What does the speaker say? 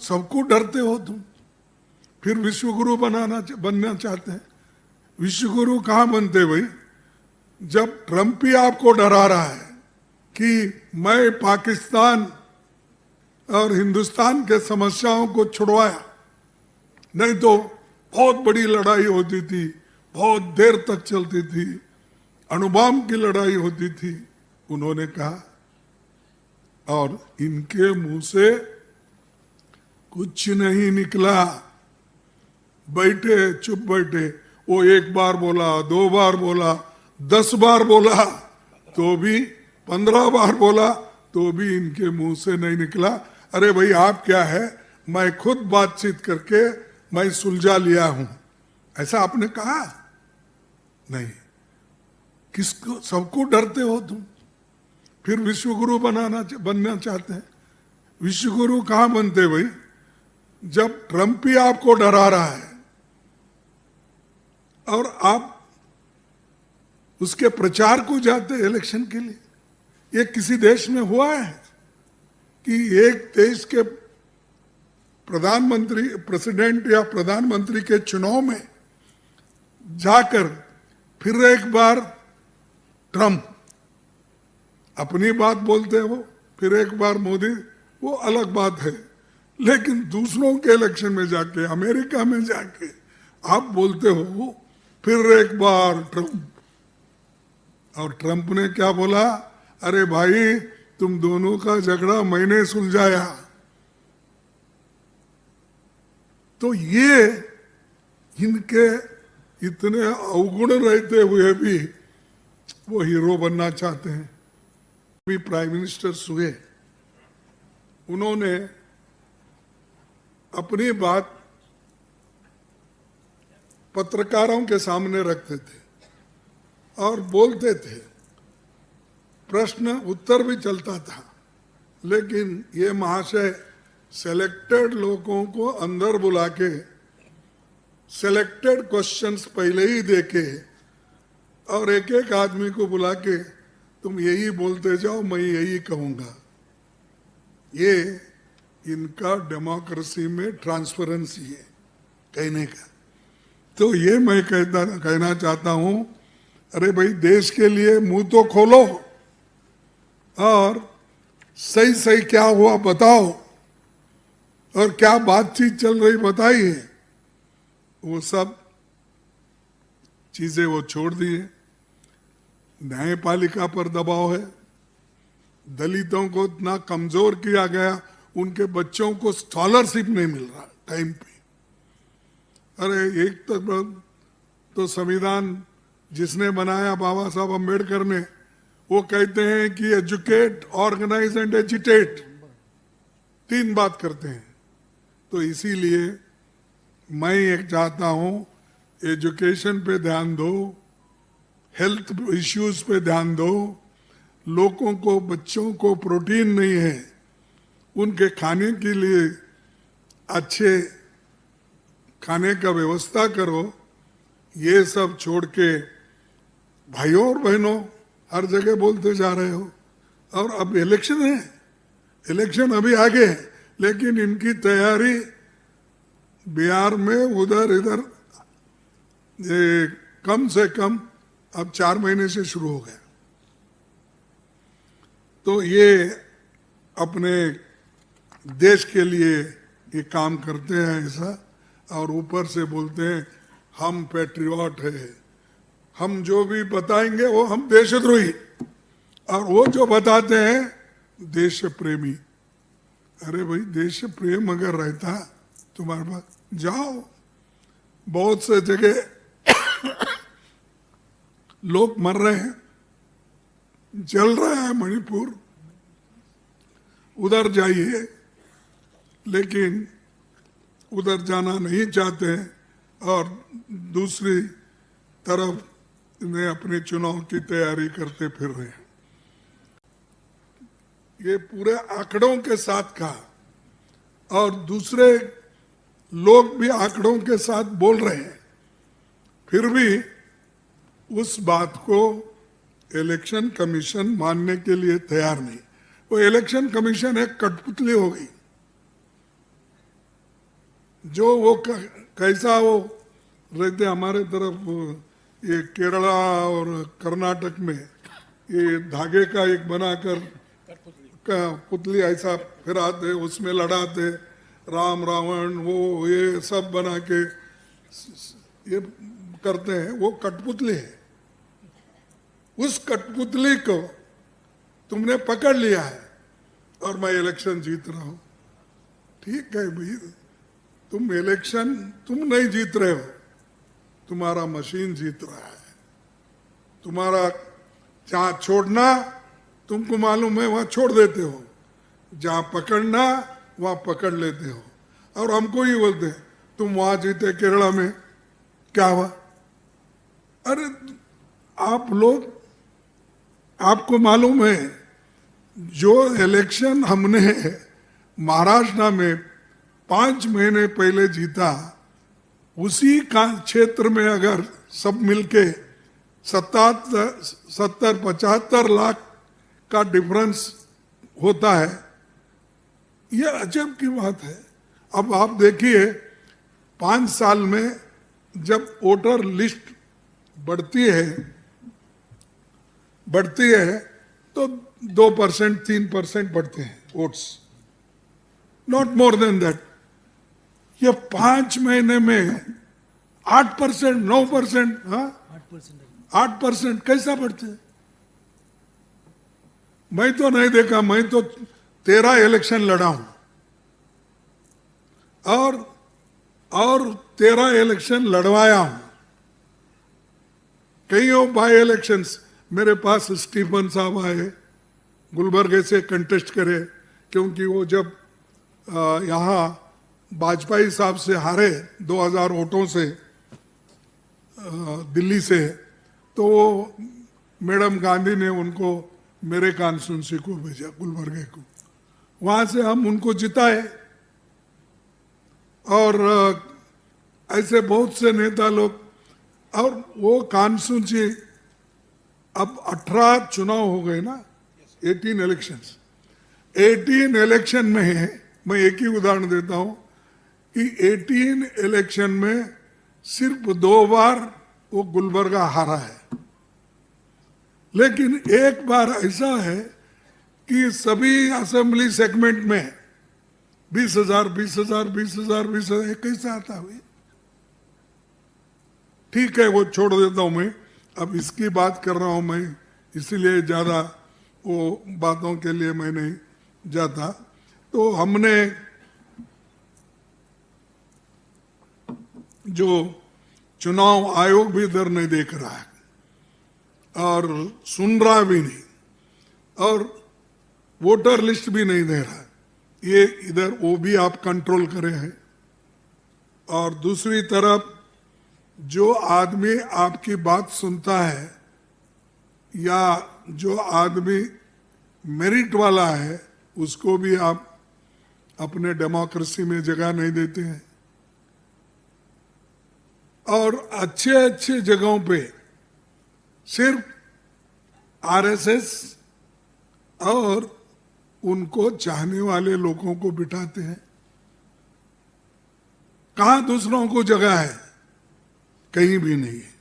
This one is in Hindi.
सबको डरते हो तुम, फिर विश्वगुरु बनना चाहते हैं। विश्वगुरु कहाँ बनते भाई? जब ट्रंप ही आपको डरा रहा है कि मैं पाकिस्तान और हिंदुस्तान के समस्याओं को छुड़वाया, नहीं तो बहुत बड़ी लड़ाई होती थी, बहुत देर तक चलती थी, अणुबॉम्ब की लड़ाई होती थी, उन्होंने कहा। और इनके मुंह से कुछ नहीं निकला, बैठे चुप बैठे। वो एक बार बोला, 2 बार बोला, 10 बार बोला, तो भी 15 बार बोला, तो भी इनके मुंह से नहीं निकला अरे भाई आप क्या है, मैं खुद बातचीत करके मैं सुलझा लिया हूं। ऐसा आपने कहा नहीं। किसको, सबको डरते हो तुम, फिर विश्वगुरु बनना चाहते हैं। विश्वगुरु कहाँ बनते भाई? जब ट्रंप ही आपको डरा रहा है और आप उसके प्रचार को जाते हैं इलेक्शन के लिए। ये किसी देश में हुआ है कि एक देश के प्रधानमंत्री, प्रेसिडेंट या प्रधानमंत्री के चुनाव में जाकर फिर एक बार ट्रंप अपनी बात बोलते हैं, वो फिर एक बार मोदी, वो अलग बात है। लेकिन दूसरों के इलेक्शन में जाके, अमेरिका में जाके आप बोलते हो फिर एक बार ट्रंप। और ट्रंप ने क्या बोला? अरे भाई तुम दोनों का झगड़ा मैंने सुलझाया। तो ये इनके इतने अवगुण रहते हुए भी वो हीरो बनना चाहते हैं। भी प्राइम मिनिस्टर हुए, उन्होंने अपनी बात पत्रकारों के सामने रखते थे और बोलते थे, प्रश्न उत्तर भी चलता था। लेकिन ये महाशय सेलेक्टेड लोगों को अंदर बुला के सेलेक्टेड क्वेश्चंस पहले ही देके और एक एक आदमी को बुला के तुम यही बोलते जाओ, मैं यही कहूंगा। ये इनका डेमोक्रेसी में ट्रांसपेरेंसी है कहने का। तो ये मैं कहना चाहता हूं, अरे भाई देश के लिए मुंह तो खोलो और सही सही क्या हुआ बताओ और क्या बातचीत चल रही बताइए। वो सब चीजें वो छोड़ दिए। न्यायपालिका पर दबाव है, दलितों को इतना कमजोर किया गया, उनके बच्चों को स्कॉलरशिप नहीं मिल रहा टाइम पे। अरे एक तक तो संविधान जिसने बनाया बाबा साहब अम्बेडकर ने, वो कहते हैं कि एजुकेट, ऑर्गेनाइज एंड एजिटेट, 3 बात करते हैं। तो इसीलिए मैं एक चाहता हूं, एजुकेशन पे ध्यान दो, हेल्थ इश्यूज पे ध्यान दो। लोगों को, बच्चों को प्रोटीन नहीं है, उनके खाने के लिए अच्छे खाने का व्यवस्था करो। ये सब छोड़ के भाइयों और बहनों हर जगह बोलते जा रहे हो। और अब इलेक्शन है, इलेक्शन अभी आगे है, लेकिन इनकी तैयारी बिहार में उधर इधर कम से कम अब 4 महीने से शुरू हो गया। तो ये अपने देश के लिए ये काम करते हैं ऐसा, और ऊपर से बोलते हैं हम पैट्रियट है, हम जो भी बताएंगे वो हम देशद्रोही, और वो जो बताते हैं देश प्रेमी। अरे भाई देश प्रेम अगर रहता तुम्हारे पास, जाओ। बहुत से जगह लोग मर रहे हैं, जल रहा है मणिपुर, उधर जाइए। लेकिन उधर जाना नहीं चाहते हैं और दूसरी तरफ में अपने चुनाव की तैयारी करते फिर रहे हैं। ये पूरे आंकड़ों के साथ कहा, और दूसरे लोग भी आंकड़ों के साथ बोल रहे हैं, फिर भी उस बात को इलेक्शन कमीशन मानने के लिए तैयार नहीं। वो इलेक्शन कमीशन एक कठपुतली हो गई। जो वो कैसा वो रहते हमारे तरफ ये केरला और कर्नाटक में ये धागे का एक बनाकर का पुतली ऐसा फिराते उसमें लड़ाते राम रावण वो ये सब बना के ये करते हैं, वो कठपुतली है। उस कठपुतली को तुमने पकड़ लिया है और मैं इलेक्शन जीत रहा हूं। ठीक है भाई, तुम इलेक्शन तुम नहीं जीत रहे हो, तुम्हारा मशीन जीत रहा है। तुम्हारा जहां छोड़ना तुमको मालूम है वहां छोड़ देते हो, जहां पकड़ना वहां पकड़ लेते हो। और हमको ही बोलते हैं तुम वहां जीते केरला में, क्या हुआ? अरे आप लोग, आपको मालूम है जो इलेक्शन हमने महाराष्ट्र में 5 महीने पहले जीता, उसी का क्षेत्र में अगर सब मिलके 70-75 लाख का डिफरेंस होता है, यह अजब की बात है। अब आप देखिए 5 साल में जब वोटर लिस्ट बढ़ती है तो 2% 3% बढ़ते हैं votes, not more than that. ये 5 महीने में 8%, 9%, हाँ 8% कैसा बढ़ते हैं? मैं तो नहीं देखा, मैं तो 13 इलेक्शन लड़ा हूं और 13 इलेक्शन लड़वाया हूं। कई बाई इलेक्शंस मेरे पास स्टीफन साहब आए, गुलबर्गे से कंटेस्ट करे, क्योंकि वो जब यहाँ वाजपेयी साहब से हारे 2000 वोटों से दिल्ली से, तो वो मैडम गांधी ने उनको मेरे कॉन्स्टिट्यूंसी को भेजा, गुलबर्गे को। वहां से हम उनको जिताए। और ऐसे बहुत से नेता लोग, और वो कॉन्स्टिट्यूंसी अब 18 चुनाव हो गए ना, 18 इलेक्शंस। 18 इलेक्शन में मैं एक ही उदाहरण देता हूं कि 18 इलेक्शन में सिर्फ 2 बार वो गुलबर्गा हारा है। लेकिन एक बार ऐसा है कि सभी असेंबली सेगमेंट में 20,000 कैसा आता है? ठीक है, वो छोड़ देता हूं मैं, अब इसकी बात कर रहा हूं मैं, इसीलिए ज्यादा वो बातों के लिए मैं नहीं जाता। तो हमने जो चुनाव आयोग भी इधर नहीं देख रहा है और सुन रहा भी नहीं, और वोटर लिस्ट भी नहीं दे रहा, ये इधर वो भी आप कंट्रोल करे हैं। और दूसरी तरफ जो आदमी आपकी बात सुनता है या जो आदमी मेरिट वाला है, उसको भी आप अपने डेमोक्रेसी में जगह नहीं देते हैं। और अच्छे अच्छे जगहों पे सिर्फ आरएसएस और उनको चाहने वाले लोगों को बिठाते हैं। कहां दूसरों को जगह है? कहीं भी नहीं है।